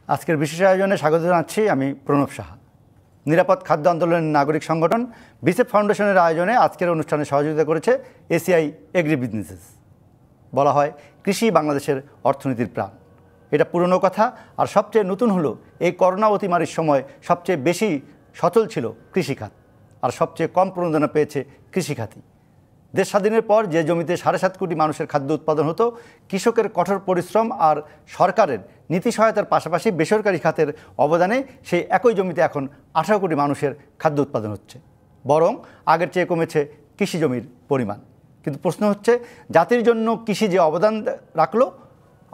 আজকের বিশেষ আয়োজনে স্বাগত জানাচ্ছি আমি প্রণব সাহা। নিরাপদ খাদ্য আন্দোলনের নাগরিক সংগঠন বিসেফ ফাউন্ডেশনের আয়োজনে আজকের অনুষ্ঠানে সহযোগিতা করেছে এসিআই এগ্রি বিজনেসেস। বলা হয় কৃষি বাংলাদেশের অর্থনীতির প্রাণ। এটা পুরনো কথা, আর সবচেয়ে নতুন হলো এই করোনা অতিমারির সময় সবচেয়ে বেশি সচল ছিল কৃষিখাত, আর সবচেয়ে কম প্রণোদনা পেয়েছে কৃষিখাতই। দেশ স্বাধীনের পর যে জমিতে 7.5 কোটি মানুষের খাদ্য উৎপাদন হতো, কৃষকের কঠোর পরিশ্রম আর সরকারের নীতি সহায়তার পাশাপাশি বেসরকারি খাতের অবদানে সেই একই জমিতে এখন 18 কোটি মানুষের খাদ্য উৎপাদন হচ্ছে। বরং আগের চেয়ে কমেছে কৃষি জমির পরিমাণ। কিন্তু প্রশ্ন হচ্ছে, জাতির জন্য কৃষি যে অবদান রাখলো,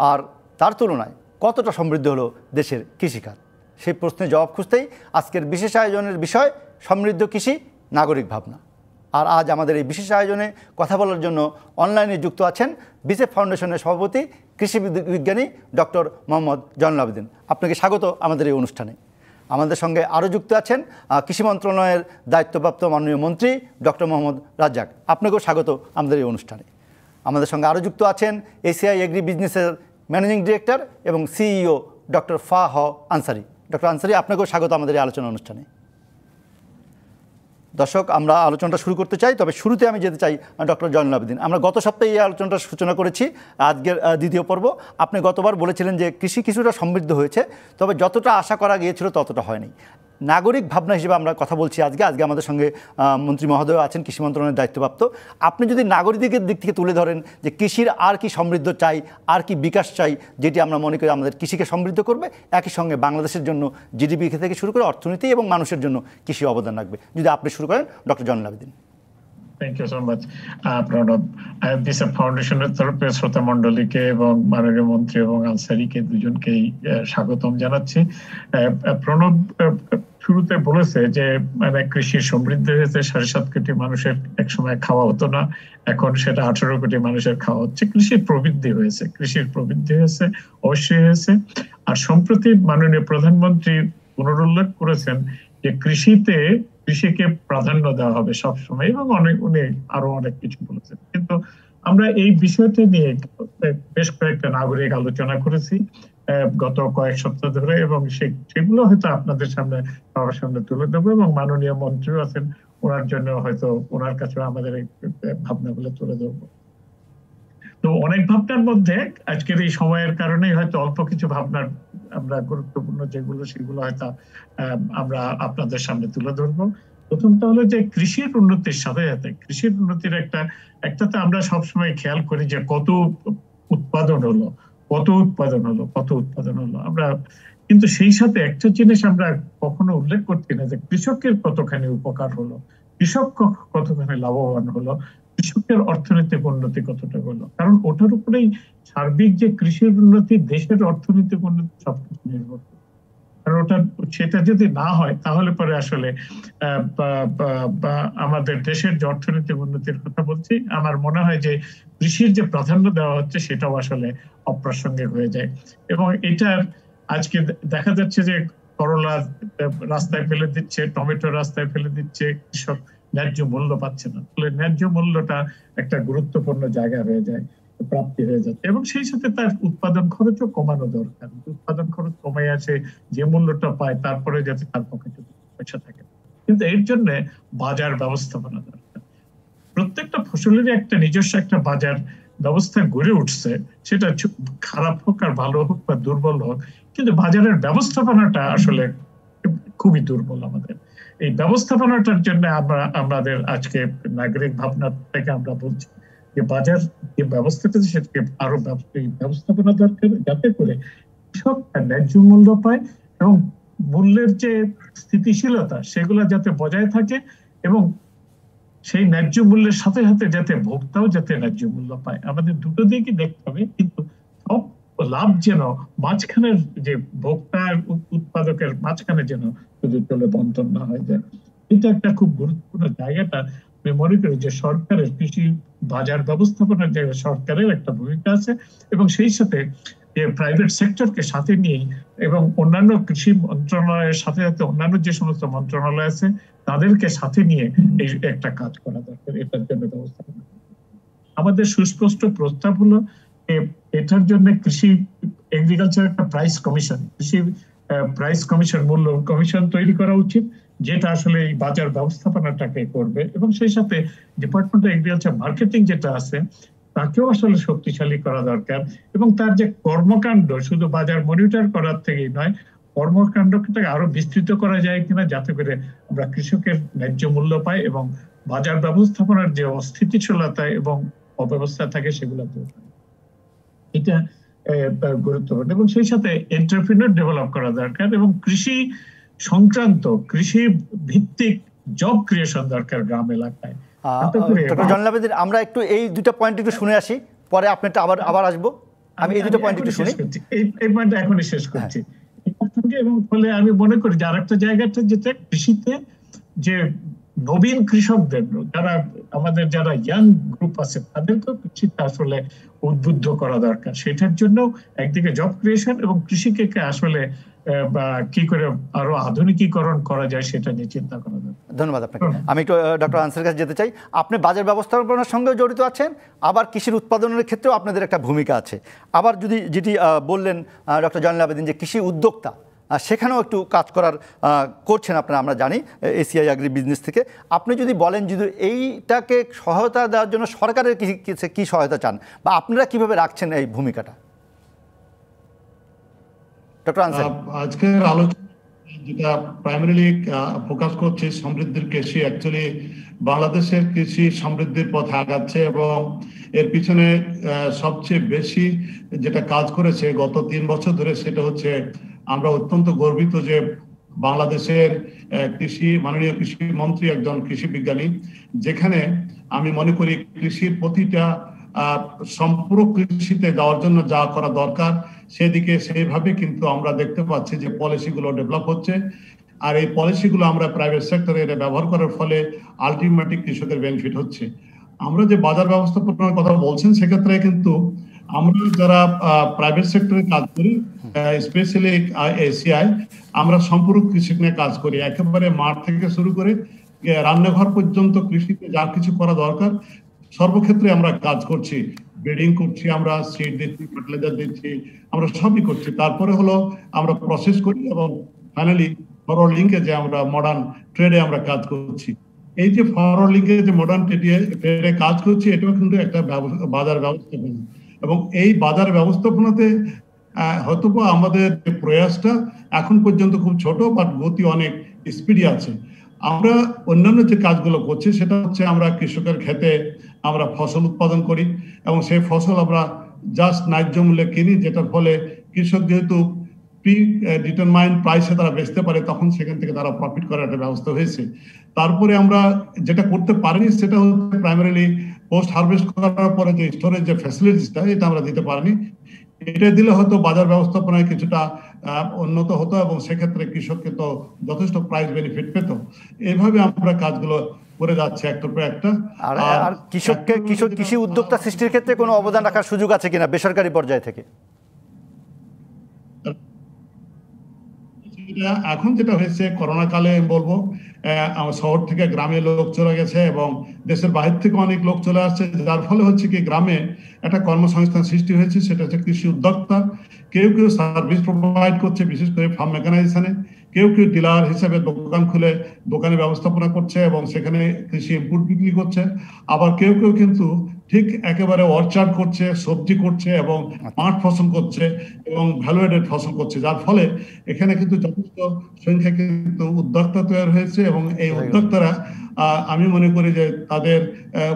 আর তার তুলনায় কতটা সমৃদ্ধ হলো দেশের কৃষিখাত? সেই প্রশ্নের জবাব খুঁজতেই আজকের বিশেষ আয়োজনের বিষয় সমৃদ্ধ কৃষি, নাগরিক ভাবনা। আর আজ আমাদের এই বিশেষ আয়োজনে কথা বলার জন্য অনলাইনে যুক্ত আছেন বিসেফ ফাউন্ডেশনের সভাপতি কৃষি বিজ্ঞানী ডক্টর মোহাম্মদ জয়নুল আবেদিন। আপনাকে স্বাগত আমাদের এই অনুষ্ঠানে। আমাদের সঙ্গে আরও যুক্ত আছেন কৃষি মন্ত্রণালয়ের দায়িত্বপ্রাপ্ত মাননীয় মন্ত্রী ডক্টর মোহাম্মদ রাজ্জাক। আপনাকেও স্বাগত আমাদের এই অনুষ্ঠানে। আমাদের সঙ্গে আরও যুক্ত আছেন এসিআই এগ্রি বিজনেসের ম্যানেজিং ডিরেক্টর এবং CEO doctor F H Ansari. Doctor Ansari, আপনাকেও স্বাগত আমাদের এই আলোচনা অনুষ্ঠানে। দর্শক, আমরা আলোচনাটা শুরু করতে চাই, তবে শুরুতে আমি যেতে চাই ডক্টর জয়নুল আবেদিন। আমরা গত সপ্তাহে এই আলোচনাটা সূচনা করেছি, আজকের দ্বিতীয় পর্ব। আপনি গতবার বলেছিলেন যে কৃষি কিছুটা সমৃদ্ধ হয়েছে, তবে যতটা আশা করা গিয়েছিল ততটা হয়নি। নাগরিক ভাবনা হিসেবে আমরা কথা বলছি আজকে আমাদের সঙ্গে মন্ত্রী মহোদয় আছেন, কৃষি মন্ত্রণালয়ের দায়িত্বপ্রাপ্ত। আপনি যদি নাগরিকের দিক থেকে তুলে ধরেন যে কৃষির আর কি সমৃদ্ধ চাই, আর কি বিকাশ চাই, যেটি আমরা মনে করি আমাদের কৃষিকে সমৃদ্ধ করবে, একই সঙ্গে বাংলাদেশের জন্য জিডিপি থেকে শুরু করে অর্থনীতি এবং মানুষের জন্য কৃষি অবদান রাখবে, যদি আপনি শুরু করেন doctor Zainul Abedin. Thank you so much Pranab. বিসেফ ফাউন্ডেশনের তরফে শ্রোতা মণ্ডলীকে এবং মাননীয় মন্ত্রী এবং আনসারিকে দুজনকেই স্বাগতম জানাচ্ছি। প্রণব শুরুতে বলেছে যে মানে কৃষির সমৃদ্ধি হয়েছে, 7.5 কোটি মানুষের একসময় খাওয়া হতো না, এখন সেটা 18 কোটি মানুষের খাওয়া হচ্ছে। কৃষির প্রবৃদ্ধি হয়েছে, অবশ্যই হয়েছে। আর সম্প্রতি মাননীয় প্রধানমন্ত্রী পুনরুল্লেখ করেছেন যে কৃষিকে প্রাধান্য দেওয়া হবে সবসময়, এবং উনি আরো অনেক কিছু বলেছেন। কিন্তু আমরা এই বিষয়টি নিয়ে বেশ কয়েকটা নাগরিক আলোচনা করেছি গত কয়েক সপ্তাহ ধরে, এবং সেগুলো হয়তো আপনাদের সামনে সবার সামনে তুলে দেবো, এবং মাননীয় মন্ত্রীও আছেন, ওনার জন্য হয়তো ওনার কাছে আমাদের এই ভাবনাগুলো তুলে দেবো। তো অনেক ভাবনার মধ্যে আজকের এই সময়ের কারণে হয়তো অল্প কিছু ভাবনার আমরা গুরুত্বপূর্ণ যেগুলো সেগুলো হয়তো আমরা আপনাদের সামনে তুলে ধরবো। প্রথমটা হলো যে কৃষির উন্নতির সাথে সাথে কৃষির উন্নতির একটাতে আমরা সবসময় খেয়াল করি যে কত উৎপাদন হলো আমরা, কিন্তু সেই সাথে একটা জিনিস আমরা কখনো উল্লেখ করছি না যে কৃষকের কতখানি উপকার হলো, কৃষক কতখানি লাভবান হলো, কৃষকের অর্থনৈতিক উন্নতি কতটা হলো। কারণ ওটার উপরেই সার্বিক যে কৃষির উন্নতি, দেশের অর্থনৈতিক উন্নতি সবকিছু নির্ভর করে। কারণ সেটা যদি না হয় তাহলে পরে আসলে আমাদের দেশের যে অর্থনৈতিক উন্নতির কথা বলছি, আমার মনে হয় যে কৃষির যে প্রাধান্য দেওয়া হচ্ছে সেটাও আসলে অপ্রাসঙ্গিক হয়ে যায়। এবং এটার আজকে দেখা যাচ্ছে যে করলা রাস্তায় ফেলে দিচ্ছে, টমেটো রাস্তায় ফেলে দিচ্ছে, কৃষক ন্যায্য মূল্য পাচ্ছে না। ফলে ন্যায্য মূল্যটা একটা গুরুত্বপূর্ণ জায়গা হয়ে যায়, প্রাপ্তি হয়ে যাচ্ছে, এবং সেই সাথে তার উৎপাদন খরচও কমানো দরকার। উৎপাদন খরচ কমে আছে, যে মূল্যটা পায় তারপরে যাতে তার পক্ষে পয়সা থাকে। কিন্তু এর জন্য বাজার ব্যবস্থাপনা দরকার। প্রত্যেকটা ফসলের একটা নিজস্ব একটা বাজার ব্যবস্থা গড়ে উঠছে, সেটা খারাপ হোক আর ভালো হোক বা দুর্বল হোক, কিন্তু বাজারের ব্যবস্থাপনাটা আসলে খুবই দুর্বল আমাদের। এই ব্যবস্থাপনাটার জন্য আমাদের আজকে নাগরিক ভাবনা থেকে আমরা বলছি যে বাজার যে ব্যবস্থাটা সেটাকে আরো ব্যবস্থাপনা দরকার, যাতে করে কৃষক ন্যায্য মূল্য পায় এবং মূল্যের যে স্থিতিশীলতা সেগুলো যাতে বজায় থাকে, এবং সেই ন্যায্য মূল্যের সাথে সাথে যাতে ভোক্তাও যাতে ন্যায্য মূল্য পায়। আমাদের দুটো দিকই দেখতে হবে, কিন্তু সব লাভ যেন মাঝখানের যে ভোক্তা উৎপাদকের মাঝখানে যেন শুধু চলে বন্টন না হয়ে যায়। এটা একটা খুব গুরুত্বপূর্ণ জায়গাটা আমি মনে করি যে সরকারের কৃষি বাজার ব্যবস্থাপনার জায়গায় সরকারের একটা ভূমিকা আছে, এবং সেই সাথে প্রাইভেট সেক্টরকে সাথে নিয়ে এবং অন্যান্য কৃষি মন্ত্রণালয়ের সাথে সাথে অন্যান্য যে সমস্ত মন্ত্রণালয় আছে তাদেরকে সাথে নিয়ে এই একটা কাজ করা দরকার। এটার জন্য ব্যবস্থাপনা আমাদের সুস্পষ্ট প্রস্তাব হলো এটার জন্য কৃষি এগ্রিকালচার একটা প্রাইস কমিশন, কৃষি প্রাইস কমিশন, মূল্য কমিশন তৈরি করা উচিত, যেটা আসলে এই বাজার ব্যবস্থাপনাটাকে করবে। এবং সেই সাথে ডিপার্টমেন্ট অফ এগ্রিকালচার মার্কেটিং যেটা আছে তাকেও আসলে শক্তিশালী করা দরকার। এবং তার যে কর্মকাণ্ড শুধু বাজার মনিটর করার থেকেই নয়, কর্মকাণ্ডকে আরো বিস্তৃত করা যায় কিনা, যাতে করে আমরা কৃষকের ন্যায্য মূল্য পাই এবং বাজার ব্যবস্থাপনার যে অস্থিতিশীলতা এবং অব্যবস্থা থাকে সেগুলো দূর হয়। এটা গুরুত্বপূর্ণ। এবং সেই সাথে এন্টারপ্রেনার ডেভেলপ করা দরকার এবং কৃষি সংক্রান্ত, কৃষি ভিত্তিক জব ক্রিয়েশন দরকার গ্রাম এলাকায়। আমরা একটু এই দুটো পয়েন্ট একটু শুনে আসি, পরে আপনারটা আবার আসবো। আমি এই দুটো পয়েন্ট একটু শুনি, এই পয়েন্টটা এখনই শেষ করছি। এবং ফলে আমি মনে করি যে আরেকটা জায়গাটা যেটা কৃষিতে যে নবীন কৃষকদের, যারা আমাদের যারা ইয়াং গ্রুপ আছে তাদেরকেও কৃষিতে আসলে উদ্বুদ্ধ করা দরকার। সেটার জন্য একদিকে জব ক্রিয়েশন এবং কৃষিকে আসলে কি করে আরো আধুনিকীকরণ করা যায় সেটা নিয়ে চিন্তা করা দরকার। ধন্যবাদ আপনাকে। আমি একটু ডক্টর আনসারের কাছে যেতে চাই। আপনি বাজার ব্যবস্থাপনার সঙ্গে জড়িত আছেন, আবার কৃষির উৎপাদনের ক্ষেত্রেও আপনাদের একটা ভূমিকা আছে। আবার যেটি বললেন ডক্টর জয়নুল আবেদিন যে কৃষি উদ্যোক্তা, সেখানেও একটু কাজ করছেন আপনারা, আমরা জানি এসিআই আগ্রি বিজনেস থেকে। আপনি যদি বলেন যদি এইটাকে সহায়তা দেওয়ার জন্য সরকারের কি সহায়তা চান, বা আপনারা কিভাবে রাখছেন এই ভূমিকাটা? ডক্টর আনসার, আজকের আলোচনা যেটা প্রাইমারিলি ফোকাস করছে সমৃদ্ধির কৃষি, অ্যাকচুয়ালি বাংলাদেশের কৃষি সমৃদ্ধির পথে আগাচ্ছে এবং এর পিছনে সবচেয়ে বেশি যেটা কাজ করেছে গত 3 বছর ধরে, সেটা হচ্ছে আমরা অত্যন্ত গর্বিত যে বাংলাদেশের মাননীয় কৃষি মন্ত্রী একজন কৃষি বিজ্ঞানী, যেখানে আমি মনে করি কৃষির প্রতিটা সম্পূরক কৃষিতে যাওয়ার জন্য যা করা দরকার সেদিকে সেইভাবে কিন্তু আমরা দেখতে পাচ্ছি যে পলিসিগুলো ডেভেলপ হচ্ছে। আর এই পলিসিগুলো আমরা প্রাইভেট সেক্টরে ব্যবহার করার ফলে আলটিমেটলি কৃষকের বেনিফিট হচ্ছে। আমরা যে বাজার ব্যবস্থাপনার কথা বলছেন, সেক্ষেত্রে কিন্তু আমরা যারা প্রাইভেট সেক্টরে কাজ করি, স্পেশালি এসিআই, আমরা সম্পূরক কৃষি নিয়ে কাজ করি। একেবারে মাঠ থেকে শুরু করে রান্নাঘর পর্যন্ত কৃষিতে যা কিছু করা দরকার সর্বক্ষেত্রে আমরা কাজ করছি। ব্রিডিং করছি, আমরা সিড দিচ্ছি, ফার্টিলাইজার দিচ্ছি, আমরা সবই করছি। তারপরে হলো আমরা প্রসেস করি এবং ফাইনালি ফরওয়ার্ড লিঙ্কে যে আমরা মডার্ন ট্রেডে আমরা কাজ করছি। এই যে ফরওয়ার্ড লিঙ্কে যে মডার্ন ট্রেডে কাজ করছি, এটাও কিন্তু একটা বাজার ব্যবস্থাপনা। এবং এই বাজার ব্যবস্থাপনাতে হয়তো আমাদের প্রয়াসটা এখন পর্যন্ত খুব ছোট, বাট গতি অনেক স্পিডি আছে। আমরা অন্যান্য যে কাজগুলো করছি সেটা হচ্ছে আমরা কৃষকের ক্ষেতে আমরা ফসল উৎপাদন করি এবং সেই ফসল আমরা জাস্ট ন্যায্য মূল্যে কিনি, যেটার ফলে কৃষক যেহেতু প্রি ডিটারমাইন্ড প্রাইসে তারা বেচতে পারে, তখন সেখান থেকে তারা প্রফিট করার একটা ব্যবস্থা হয়েছে। তারপরে আমরা যেটা করতে পারিনি সেটা হচ্ছে প্রাইমারিলি পোস্ট হারভেস্ট করার পরে যে স্টোরেজ যে ফ্যাসিলিটিসটা, এটা আমরা দিতে পারিনি। এটা দিলে হয়তো বাজার ব্যবস্থাপনায় কিছুটা উন্নত হতো এবং সেক্ষেত্রে কৃষককে তো যথেষ্ট প্রাইস বেনিফিট পেত। এইভাবে আমরা কাজগুলো করে যাচ্ছে একটার পর একটা। আর কৃষি উদ্যোক্তা সৃষ্টির ক্ষেত্রে কোনো অবদান রাখার সুযোগ আছে কিনা বেসরকারি পর্যায় থেকে? এখন যেটা হয়েছে করোনা কালে বলবো, শহর থেকে গ্রামে লোক চলে গেছে এবং দেশের বাইরে থেকে অনেক লোক চলে আসছে, যার ফলে হচ্ছে কি গ্রামে একটা কর্মসংস্থান সৃষ্টি হয়েছে। সেটা হচ্ছে কৃষি উদ্যোক্তা। কেউ সার্ভিস প্রোভাইড করছে, বিশেষ করে ফার্ম মেকানাইজেশনে। কেউ ডিলার হিসেবে দোকান খুলে দোকানে ব্যবস্থাপনা করছে এবং সেখানে কৃষি ইনপুট বিক্রি করছে। আবার কেউ কিন্তু ঠিক একেবারে অর্চার্ড করছে, সবজি করছে এবং মাঠ ফসল করছে এবং ভ্যালু এডেড ফসল করছে, যার ফলে এখানে কিন্তু যথেষ্ট সংখ্যা কিন্তু উদ্যোক্তা তৈরি হয়েছে। এবং এই উদ্যোক্তারা আমি মনে করি যে তাদের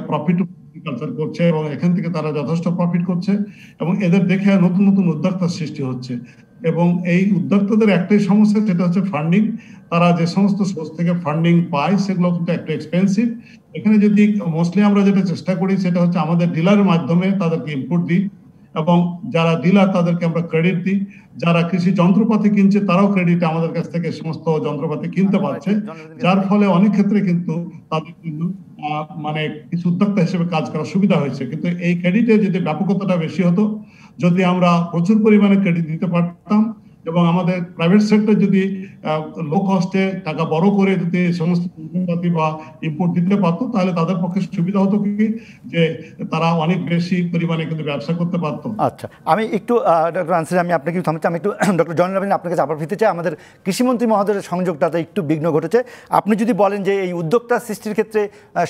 প্রফিট কালচার করছে এবং এখান থেকে তারা যথেষ্ট প্রফিট করছে এবং এদের দেখে নতুন নতুন উদ্যোক্তার সৃষ্টি হচ্ছে। এবং এই উদ্যোক্তাদের একটাই সমস্যা, সেটা হচ্ছে ফান্ডিং। তারা যে সমস্ত সোর্স থেকে ফান্ডিং পায় সেগুলো কিন্তু একটু এক্সপেন্সিভ। এখানে যদি মোস্টলি আমরা যেটা চেষ্টা করি সেটা হচ্ছে আমাদের ডিলারের মাধ্যমে তাদেরকে ইনপুট দিই এবং যারা ডিলার তাদেরকে আমরা ক্রেডিট দিই। যারা কৃষি যন্ত্রপাতি কিনছে তারাও ক্রেডিট আমাদের কাছ থেকে সমস্ত যন্ত্রপাতি কিনতে পারছে, যার ফলে অনেক ক্ষেত্রে কিন্তু তাদের কিন্তু মানে কিছু উদ্যোক্তা হিসেবে কাজ করার সুবিধা হয়েছে। কিন্তু এই ক্রেডিটে যদি ব্যাপকতাটা বেশি হতো, যদি আমরা প্রচুর পরিমাণে ক্রেডিট দিতে পারতাম, এবং আমাদের প্রাইভেট সেক্টর যদি লো কস্টে টাকা বড় করে যদি সমস্ত যন্ত্রপাতি বা ইম্পোর্ট দিতে পারতো, তাহলে তাদের পক্ষে সুবিধা হতো কি যে তারা অনেক বেশি পরিমাণে কিন্তু ব্যবসা করতে পারতো। আচ্ছা, আমি একটু ডক্টর আনসারি, আমি আপনাকে থামতে, আমি একটু ডক্টর জয়নুল আবেদিন আপনার কাছে আবার ফিরতে চাই। আমাদের কৃষিমন্ত্রী মহোদয়ের সংযোগটাতে একটু বিঘ্ন ঘটেছে। আপনি যদি বলেন যে এই উদ্যোক্তা সৃষ্টির ক্ষেত্রে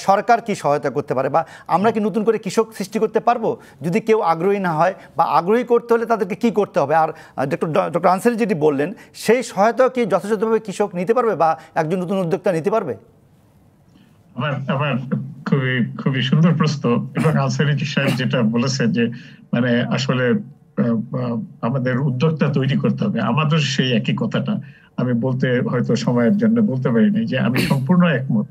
সরকার কি সহায়তা করতে পারে, বা আমরা কি নতুন করে কৃষক সৃষ্টি করতে পারবো যদি কেউ আগ্রহী না হয়, বা আগ্রহী করতে হলে তাদেরকে কি করতে হবে? আর ডক্টর আনসারি যেটি বললেন সেই সহায়তা কি যথাযথভাবে কৃষক নিতে পারবে বা একজন নতুন উদ্যোক্তা নিতে পারবে? আমার খুবই সুন্দর প্রশ্ন। এবং আনসারি সাহেব যেটা বলেছেন যে মানে আসলে আমাদের উদ্যোক্তা তৈরি করতে হবে, আমাদের সেই একই কথাটা আমি বলতে হয়তো সময়ের জন্য বলতে পারিনি, যে আমি সম্পূর্ণ একমত।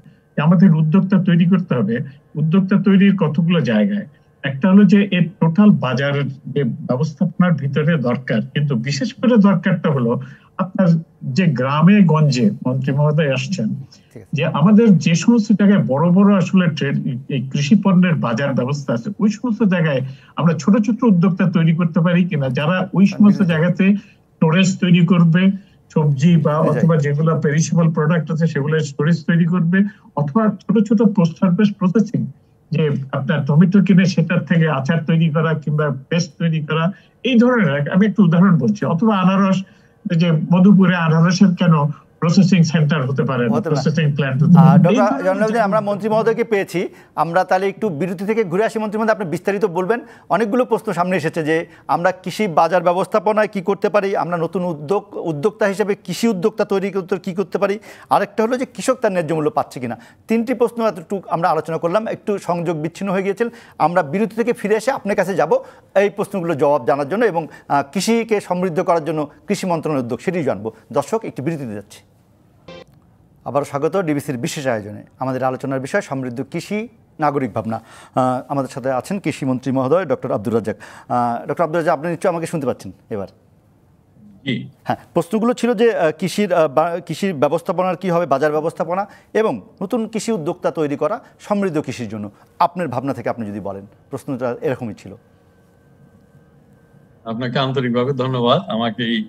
আমাদের উদ্যোক্তা তৈরি করতে হবে। উদ্যোক্তা তৈরির কতগুলো জায়গায়, একটা হলো যে এর টোটাল বাজারের যে ব্যবস্থাপনার ভিতরে দরকার, কিন্তু বিশেষ করে দরকারটা হলো আপনার যে গ্রামে গঞ্জে মন্ত্রী মহোদয় আসছেন, যে আমাদের যে সমস্ত জায়গায় বড় বড় আসলে এই কৃষি পণ্যের বাজার ব্যবস্থা আছে, ওই সমস্ত জায়গায় আমরা ছোট ছোট উদ্যোক্তা তৈরি করতে পারি কিনা, যারা ওই সমস্ত জায়গাতে স্টোরেজ তৈরি করবে, সবজি বা অথবা যেগুলো পেরিশেবল প্রোডাক্ট আছে সেগুলো স্টোরেজ তৈরি করবে, অথবা ছোট ছোট পোস্ট হারভেস্ট প্রসেসিং, যে আপনার টমেটো কিনে সেটার থেকে আচার তৈরি করা কিংবা পেস্ট তৈরি করা, এই ধরনের। আমি একটু উদাহরণ বলছি। অথবা আনারস, যে মধুপুরে আনারসের কেন প্রসেসিং সেন্টার হতে পারে না, প্রসেসিং প্ল্যান্ট হতে পারে। ডক্টর জয়নুল আবেদিন, আমরা মন্ত্রী মহোদয়কে পেয়েছি, আমরা তাহলে একটু বিরতি থেকে ঘুরে আসি। মন্ত্রী মহোদয়, আপনি বিস্তারিত বলবেন। অনেকগুলো প্রশ্ন সামনে এসেছে যে আমরা কৃষি বাজার ব্যবস্থাপনায় কি করতে পারি, আমরা নতুন উদ্যোক্তা হিসেবে কৃষি উদ্যোক্তা তৈরি করতে কি করতে পারি, আরেকটা হলো যে কৃষক তার ন্যায্য মূল্য পাচ্ছে কিনা। তিনটি প্রশ্ন এতটুকু আমরা আলোচনা করলাম, একটু সংযোগ বিচ্ছিন্ন হয়ে গিয়েছিল। আমরা বিরতি থেকে ফিরে এসে আপনার কাছে যাব এই প্রশ্নগুলো জবাব জানার জন্য এবং কৃষিকে সমৃদ্ধ করার জন্য কৃষি মন্ত্রণালয়ের উদ্যোগ সেটি জানবো। দর্শক, একটি বিরতিতে যাচ্ছি। আবারও স্বাগত ডিবিসির বিশেষ আয়োজনে। আমাদের আলোচনার বিষয় সমৃদ্ধ কৃষি, নাগরিক ভাবনা। আমাদের সাথে আছেন কৃষিমন্ত্রী মহোদয় ডক্টর আব্দুর রাজ্জাক। ডক্টর আব্দুর রাজ্জাক, আপনি নিশ্চয়ই আমাকে শুনতে পাচ্ছেন এবার? হ্যাঁ, প্রশ্নগুলো ছিল যে কৃষির ব্যবস্থাপনার কি হবে, বাজার ব্যবস্থাপনা এবং নতুন কৃষি উদ্যোক্তা তৈরি করা সমৃদ্ধ কৃষির জন্য আপনার ভাবনা থেকে আপনি যদি বলেন। প্রশ্নটা এরকমই ছিল। আপনাকে আন্তরিকভাবে ধন্যবাদ আমাকে এই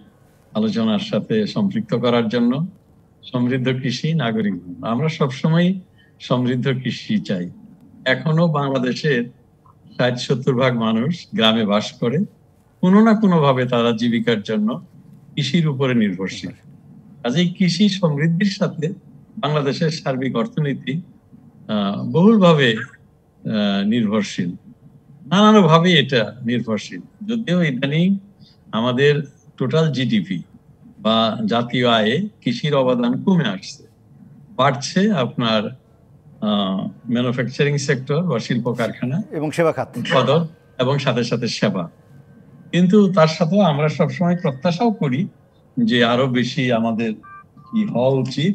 আলোচনার সাথে সম্পৃক্ত করার জন্য। সমৃদ্ধ কৃষি, নাগরিক, আমরা সবসময় সমৃদ্ধ কৃষি চাই। এখনো বাংলাদেশের ৬০-৭০% মানুষ গ্রামে বাস করে, কোনো না কোনো ভাবে তারা জীবিকার জন্য কৃষির উপরে নির্ভরশীল। কাজেই কৃষি সমৃদ্ধির সাথে বাংলাদেশের সার্বিক অর্থনীতি বহুলভাবে নির্ভরশীল, নানানভাবে এটা নির্ভরশীল। যদিও ইদানিং আমাদের টোটাল জিডিপি বা জাতীয় আয়ে কৃষির অবদান কমে আসছে, বাড়ছে আপনার ম্যানুফ্যাকচারিং সেক্টর বা শিল্প কারখানা এবং সেবা খাত উৎপাদন এবং সাথে সাথে সেবা। কিন্তু তার সাথে আমরা সবসময় প্রত্যাশাও করি যে আরো বেশি আমাদের কি হওয়া উচিত।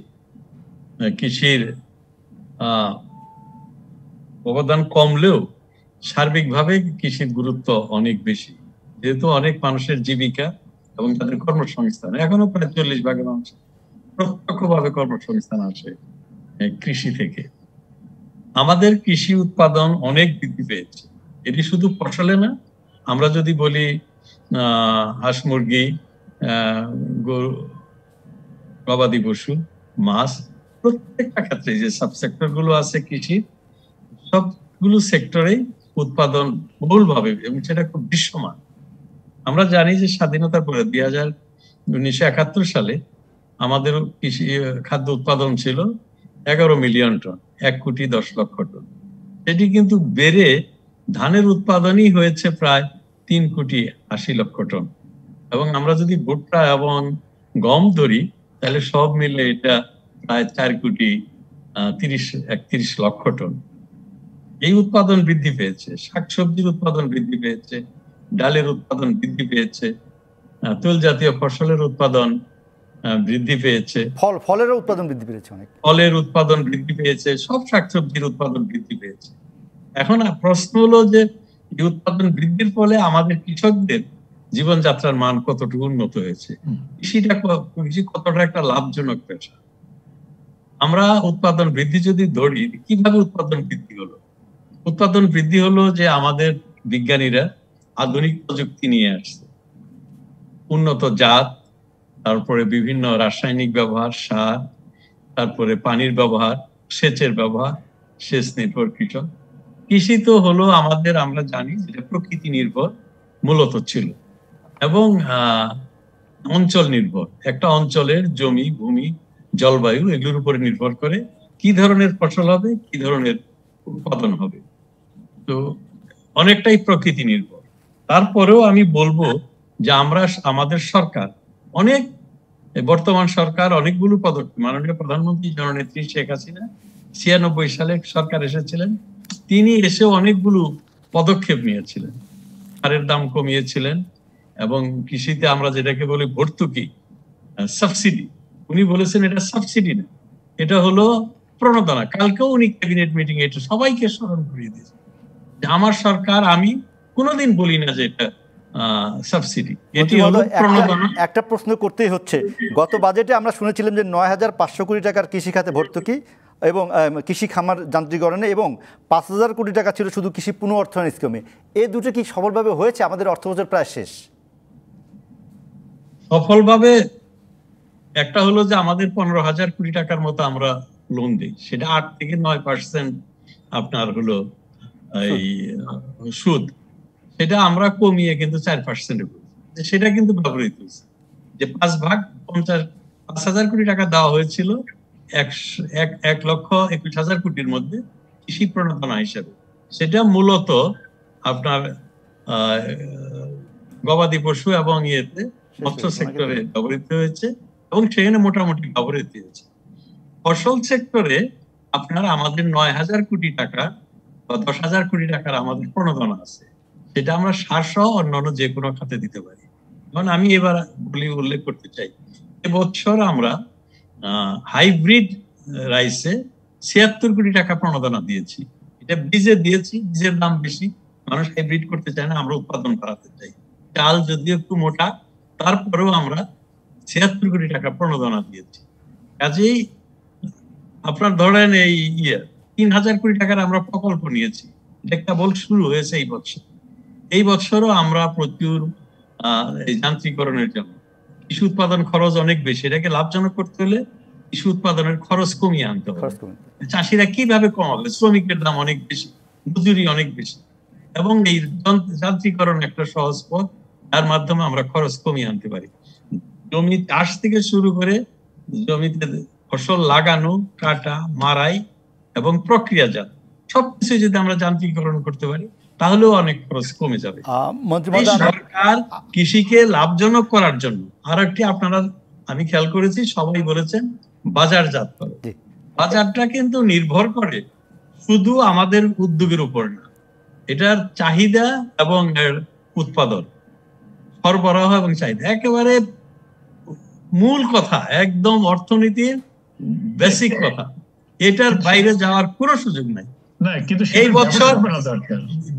কৃষির অবদান কমলেও সার্বিকভাবে কৃষির গুরুত্ব অনেক বেশি, যেহেতু অনেক মানুষের জীবিকা এবং তাদের কর্মসংস্থান, এখনো প্রায় 40% মানুষ প্রত্যক্ষভাবে কর্মসংস্থান আসে কৃষি থেকে। আমাদের কৃষি উৎপাদন অনেক বৃদ্ধি পেয়েছে। এটি শুধু ফসলে না, আমরা যদি বলি হাঁস মুরগি, গবাদি পশু, মাছ, প্রত্যেকটা ক্ষেত্রে যে সাবসেক্টর গুলো আছে কৃষির, সবগুলো সেক্টরেই উৎপাদন বহুলভাবে এবং সেটা খুব দৃশ্যমান। আমরা জানি যে স্বাধীনতার পরে 1971 সালে আমাদের কৃষি খাদ্য উৎপাদন ছিল 11 মিলিয়ন টন, 1,10,00,000 টন। সেটি কিন্তু বেড়ে ধানের উৎপাদনই হয়েছে প্রায় 3,80,00,000 টন। এবং আমরা যদি ভুট্টা এবং গম ধরি তাহলে সব মিলে এটা প্রায় 4,31,00,000 টন। এই উৎপাদন বৃদ্ধি পেয়েছে, শাকসবজির উৎপাদন বৃদ্ধি পেয়েছে, ডালের উৎপাদন বৃদ্ধি পেয়েছে, তৈল জাতীয় ফসলের উৎপাদন বৃদ্ধি পেয়েছে, ফলের উৎপাদন বৃদ্ধি পেয়েছে, অনেক ফলের উৎপাদন বৃদ্ধি পেয়েছে, সব শাকসবজির উৎপাদন বৃদ্ধি পেয়েছে। এখন প্রশ্ন হলো যে এই উৎপাদন বৃদ্ধির ফলে আমাদের কৃষকদের জীবনযাত্রার মান কতটুকু উন্নত হয়েছে, কৃষি কতটা একটা লাভজনক পেশা। আমরা উৎপাদন বৃদ্ধি যদি ধরি, কিভাবে উৎপাদন বৃদ্ধি হলো? উৎপাদন বৃদ্ধি হলো যে আমাদের বিজ্ঞানীরা আধুনিক প্রযুক্তি নিয়ে আসছে, উন্নত জাত, তারপরে বিভিন্ন রাসায়নিক ব্যবহার, সার, তারপরে পানির ব্যবহার, সেচের ব্যবহার, সেচ নির্ভর কৃষক। কৃষি তো হলো আমাদের, আমরা জানি যেটা প্রকৃতি নির্ভর মূলত ছিল এবং অঞ্চল নির্ভর। একটা অঞ্চলের জমি, ভূমি, জলবায়ু এগুলোর উপরে নির্ভর করে কি ধরনের ফসল হবে, কি ধরনের উৎপাদন হবে। তো অনেকটাই প্রকৃতি নির্ভর। তারপরেও আমি বলবো যে আমাদের সরকার অনেক, বর্তমান সরকার অনেকগুলো পদক্ষেপ, মাননীয় প্রধানমন্ত্রী জননেত্রী শেখ হাসিনা 96 সালে সরকার এসেছিলেন, তিনি এসে অনেকগুলো পদক্ষেপ নিয়েছিলেন। সারের দাম কমিয়েছিলেন এবং কৃষিতে আমরা যেটাকে বলি ভর্তুকি, সাবসিডি, উনি বলেছেন এটা সাবসিডি না, এটা হলো প্রণোদনা। কালকেও উনি ক্যাবিনেট মিটিং এটা সবাইকে স্মরণ করিয়ে দিয়েছেন যে আমার সরকার, আমি কোনোদিন বলি না যে এটা সাবসিডি, এটি হলো প্রণোদনা। একটা প্রশ্ন করতেই হচ্ছে, গত বাজেটে আমরা শুনেছিলাম যে 9,500 কোটি টাকার কৃষি খাতে ভর্তুকি এবং কৃষি খামার যান্ত্রিকরণে এবং 5,000 কোটি টাকা ছিল শুধু কৃষি পুনঃঅর্থায়ন স্কিমে। এই দুটো কি সফলভাবে হয়েছে? আমাদের অর্থবছর প্রায় শেষ। সফলভাবে একটা হলো যে আমাদের 15,000 কোটি টাকার মতো আমরা লোন দিই, সেটা 8 থেকে 9% আপনার হলো এই সুদ, সেটা আমরা কমিয়ে কিন্তু 4% করি। সেটা কিন্তু ব্যবহৃত হয়েছে যে 5,000 কোটি টাকা দেওয়া হয়েছিল 1,21,000 কোটির মধ্যে কৃষি প্রণোদনা হিসেবে। সেটা মূলত আপনার গবাদি পশু এবং ইয়েতে মৎস্য সেক্টরে ব্যবহৃত হয়েছে এবং সেখানে মোটামুটি ব্যবহৃত হয়েছে। ফসল সেক্টরে আপনার আমাদের 9,000 কোটি টাকা বা 10,000 কোটি টাকার আমাদের প্রণোদনা আছে, সেটা আমরা সার সহ অন্যান্য যে কোনো খাতে দিতে পারি। কারণ আমি এবার উল্লেখ করতে চাই, এবছর আমরা হাইব্রিড রাইসে 76 কোটি টাকা প্রণোদনা দিয়েছি। এটা বীজে দিয়েছি, বীজের দাম বেশি, মানুষ হাইব্রিড করতে চায় না, আমরা উৎপাদন বাড়াতে চাই। চাল যদিও একটু মোটা, তারপরেও আমরা 76 কোটি টাকা প্রণোদনা দিয়েছি। কাজেই আপনার ধরেন এই 3,000 কোটি টাকার আমরা প্রকল্প নিয়েছি, এটা কেবল শুরু হয়েছে এই বছর। এই বছরও আমরা প্রচুর যান্ত্রিকরণের জন্য, কৃষি উৎপাদন খরচ অনেক বেশি, এটাকে লাভজনক করতে হলে কৃষি উৎপাদনের খরচ কমিয়ে আনতে হবে। চাষিরা কিভাবে কমাবে? শ্রমিকের দাম অনেক বেশি, মজুরি অনেক বেশি, এবং এই যান্ত্রিকরণ একটা সহজ পথ, তার মাধ্যমে আমরা খরচ কমিয়ে আনতে পারি। জমি চাষ থেকে শুরু করে জমিতে ফসল লাগানো, কাটা, মারাই এবং প্রক্রিয়াজাত সবকিছু যদি আমরা যান্ত্রিকরণ করতে পারি তাহলেও অনেক খরচ কমে যাবে। সরকার কৃষিকে লাভজনক করার জন্য আর একটি, আপনারা আমি খেয়াল করেছি সবাই বলেছেন বাজারজাত করো। বাজারটা কিন্তু নির্ভর করে শুধু আমাদের উদ্যোগের উপর না, এটার চাহিদা এবং উৎপাদন, সরবরাহ এবং চাহিদা একেবারে মূল কথা, একদম অর্থনীতির বেসিক কথা, এটার বাইরে যাওয়ার কোনো সুযোগ নাই। এই বছর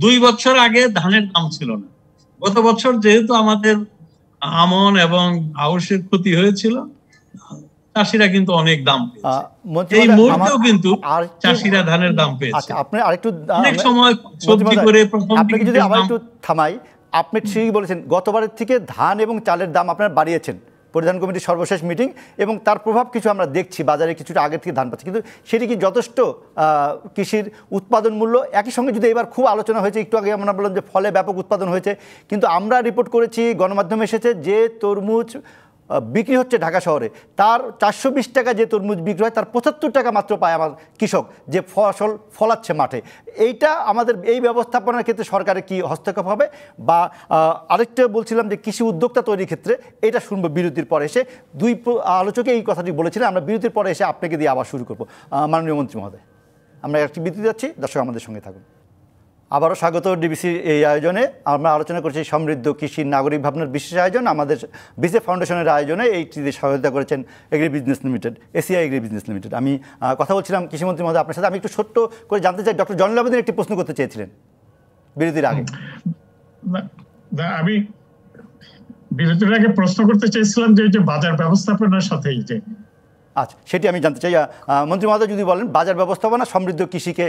2 বছর আগে ধানের দাম ছিল না, গত বছর যেহেতু আমাদের আমন এবং আউশের ক্ষতি হয়েছিল, চাষিরা কিন্তু অনেক দাম পেয়েছে। এই মুহূর্তেও কিন্তু চাষিরা ধানের দাম পেয়েছে। আপনি আরেকটু অনেক সময় সবজি করে আপনাকে যদি আবার একটু থামাই, আপনি ঠিকই বলেছেন গতবারের থেকে ধান এবং চালের দাম আপনারা বাড়িয়েছেন, পরিধান কমিটির সর্বশেষ মিটিং, এবং তার প্রভাব কিছু আমরা দেখছি, বাজারে কিছুটা আগের থেকে ধান পাচ্ছি, কিন্তু সেটি কি যথেষ্ট? কৃষির উৎপাদন মূল্য একই সঙ্গে যদি এবার খুব আলোচনা হয়েছে, একটু আগে আমরা বললাম যে ফলে ব্যাপক উৎপাদন হয়েছে, কিন্তু আমরা রিপোর্ট করেছি, গণমাধ্যমে এসেছে যে তরমুজ বিক্রি হচ্ছে ঢাকা শহরে, তার 420 টাকা যে তরমুজ বিক্রি হয় তার 75 টাকা মাত্র পায় আমার কৃষক, যে ফসল ফলাচ্ছে মাঠে। এইটা আমাদের এই ব্যবস্থাপনার ক্ষেত্রে সরকারের কি হস্তক্ষেপ হবে? বা আরেকটা বলছিলাম যে কৃষি উদ্যোক্তা তৈরির ক্ষেত্রে, এটা শুনবো বিরতির পরে এসে। দুই আলোচকে এই কথাটি বলেছিলেন, আমরা বিরতির পরে এসে আপনাকে দিয়ে আবার শুরু করবো। মাননীয় মন্ত্রী মহোদয়, আমরা একটি বিরতি যাচ্ছি, দর্শক আমাদের সঙ্গে থাকুন। আবারও স্বাগত ডিবিসির এই আয়োজনে। আমরা আলোচনা করছি সমৃদ্ধ কৃষি নাগরিক ভাবনার বিশেষ আয়োজন, আমাদের বিসেফ ফাউন্ডেশনের আয়োজনে। এইটিতে সহায়তা করেছেন agri business limited, ACI agri business limited. আমি কথা বলছিলাম কৃষিমন্ত্রী মহোদয় আপনার সাথে। আমি একটু ছোট্ট করে জানতে চাই, ডক্টর জয়নুল আবেদিন একটি প্রশ্ন করতে চেয়েছিলেন বিরতির আগে। আমি বিরতির আগে প্রশ্ন করতে চাইছিলাম যে বাজার ব্যবস্থাপনার সাথে এই যে, আচ্ছা, সেটি আমি জানতে চাই। মন্ত্রী মহোদয় যদি বলেন বাজার ব্যবস্থাপনা সমৃদ্ধ কৃষিকে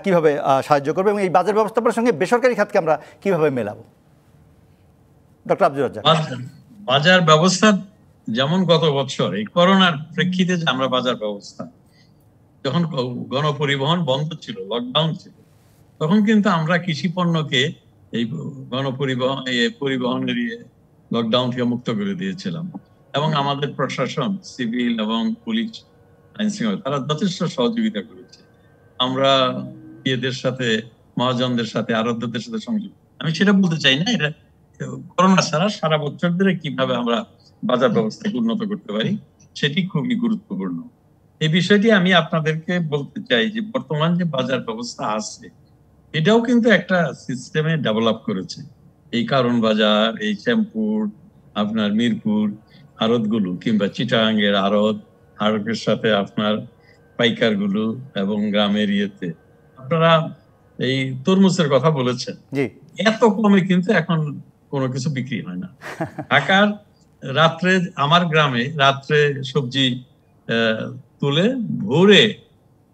কিভাবে সাহায্য করবে, এবং এই বাজার ব্যবস্থাপনার সঙ্গে বেসরকারি খাতকে আমরা কিভাবে মেলাবো? ডক্টর আব্দুর রাজ্জাক। বাজার ব্যবস্থা যেমন গত বছর এই করোনার প্রেক্ষিতে যে আমরা বাজার ব্যবস্থা, যখন গণপরিবহন বন্ধ ছিল, লকডাউন ছিল, তখন কিন্তু আমরা কৃষি পণ্যকে এই পরিবহনের লকডাউন থেকে মুক্ত করে দিয়েছিলাম। এবং আমাদের প্রশাসন, সিভিল এবং পুলিশ, আইন শৃঙ্খলা, তারা যথেষ্ট সহযোগিতা করেছে। আমরা এদের সাথে, মহাজনদের সাথে, আড়তদারদের সাথে সংযুক্ত। আমি সেটা বলতে চাই না, এটা করোনা ছাড়া সারা বছর ধরে কিভাবে আমরা বাজার ব্যবস্থাকে উন্নত করতে পারি সেটি খুবই গুরুত্বপূর্ণ। এই বিষয়টি আমি আপনাদেরকে বলতে চাই যে বর্তমান যে বাজার ব্যবস্থা আছে এটাও কিন্তু একটা সিস্টেমে ডেভেলপ করেছে। এই কারণ বাজার, এই শ্যামপুর, আপনার মিরপুর আড়তগুলো, কিংবা চিটাগাঙ্গের আড়তের সাথে আপনার পাইকার গুলো, এবং গ্রামের ইয়েতে আপনারা এই তরমুজের কথা বলেছেন, এত কমে কিন্তু এখন কোনো কিছু বিক্রি হয় না। ঢাকার রাত্রে, আমার গ্রামে রাত্রে সবজি তুলে ভোরে